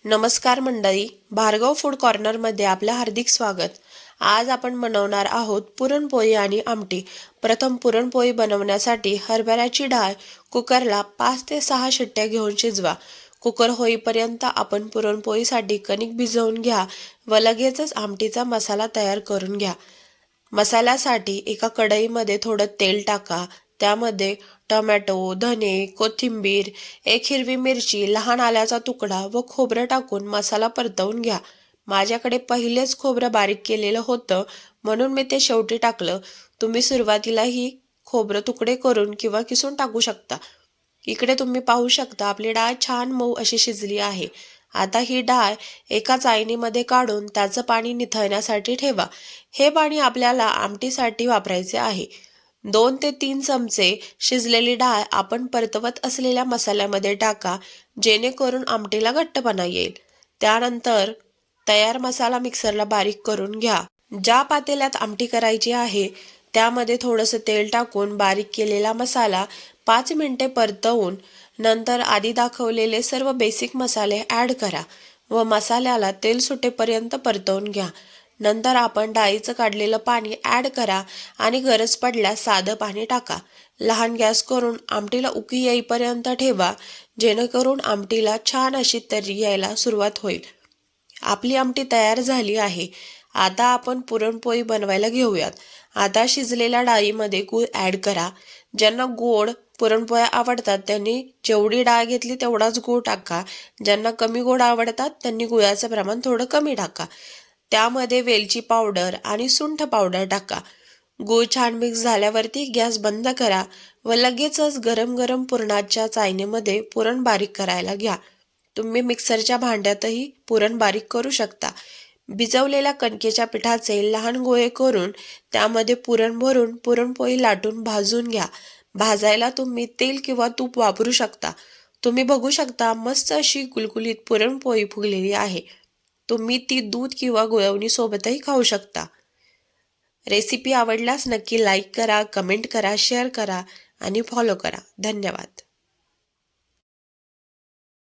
नमस्कार मंडळी, भार्गव फूड कॉर्नरमध्ये आपलं हार्दिक स्वागत। आज आपण बनवणार आहोत पुरणपोळी आणि आमटी। प्रथम पुरणपोळी बनवण्यासाठी हरभऱ्याची डाळ कुकरला 5 ते 6 शिट्ट्या घेऊन शिजवा। कुकर होईपर्यंत आपण पुरणपोळीसाठी कणिक भिजवून घ्या व लगेचच आमटीचा मसाला तयार करून घ्या। मसाल्यासाठी एका कढईमध्ये थोडं तेल टाका। त्यामध्ये टोमॅटो, धने, कोथिंबीर, एक हिरवी मिरची, लहान आल्याचा तुकडा व खोबरं टाकून मसाला परतवून घ्या। माझ्याकडे पहिलेच खोबरं बारीक केलेलं होतं म्हणून मी ते शेवटी टाकलं। तुम्ही सुरुवातीलाही खोबरं तुकडे करून किंवा किसून टाकू शकता। इकडे तुम्ही पाहू शकता आपली डाळ छान मऊ अशी शिजली आहे। आता ही डाळ एका चाळणीमध्ये काढून त्याचं पाणी निथळण्यासाठी ठेवा। हे पाणी आपल्याला आमटीसाठी वापरायचे आहे। 2 ते 3 चमचे शिजलेली डाळ आपण परतवत असलेल्या मसाल्यामध्ये टाका, जेणेकरून आमटीला घट्टपणा येईल। त्यानंतर तयार मसाला मिक्सरला बारीक करून घ्या। ज्या पातेल्यात आमटी करायची आहे त्यामध्ये थोडंसं तेल टाकून बारीक केलेला मसाला 5 मिनिटे परतवून नंतर आधी दाखवलेले सर्व बेसिक मसाले ॲड करा व मसाल्याला तेल सुटेपर्यंत परतवून घ्या। नंतर आपण डाळीचं काढलेलं पाणी ॲड करा आणि गरज पडल्यास साधं पाणी टाका। लहान गॅस करून आमटीला उकळी येईपर्यंत ठेवा, जेणेकरून आमटीला छान अशी तर्री यायला सुरुवात होईल। आपली आमटी तयार झाली आहे। आता आपण पुरणपोळी बनवायला घेऊयात। आता शिजलेल्या डाळीमध्ये गूळ ॲड करा। ज्यांना गोड पुरणपोळ्या आवडतात त्यांनी जेवढी डाळ घेतली तेवढाच गूळ टाका। ज्यांना कमी गोड आवडतात त्यांनी गुळाचं प्रमाण थोडं कमी टाका। त्यामध्ये वेलची पावडर आणि सुंठ पावडर टाका। गूळ छान मिक्स झाल्यावरती गॅस बंद करा व लगेचच गरम गरम पुरणाच्या चाळणीमध्ये पुरण बारीक करायला घ्या। तुम्ही मिक्सरच्या भांड्यातही पुरण बारीक करू शकता। भिजवलेल्या कणकेच्या पिठाचे लहान गोळे करून त्यामध्ये पुरण भरून पुरणपोळी लाटून भाजून घ्या। भाजायला तुम्ही तेल किंवा तूप वापरू शकता। तुम्ही बघू शकता मस्त अशी कुलकुलीत पुरणपोळी फुगलेली आहे। तुम्ही ती दूध किंवा गुळवणी सोबतही खाऊ शकता। रेसिपी आवडल्यास नक्की लाईक करा, कमेंट करा, शेअर करा आणि फॉलो करा। धन्यवाद।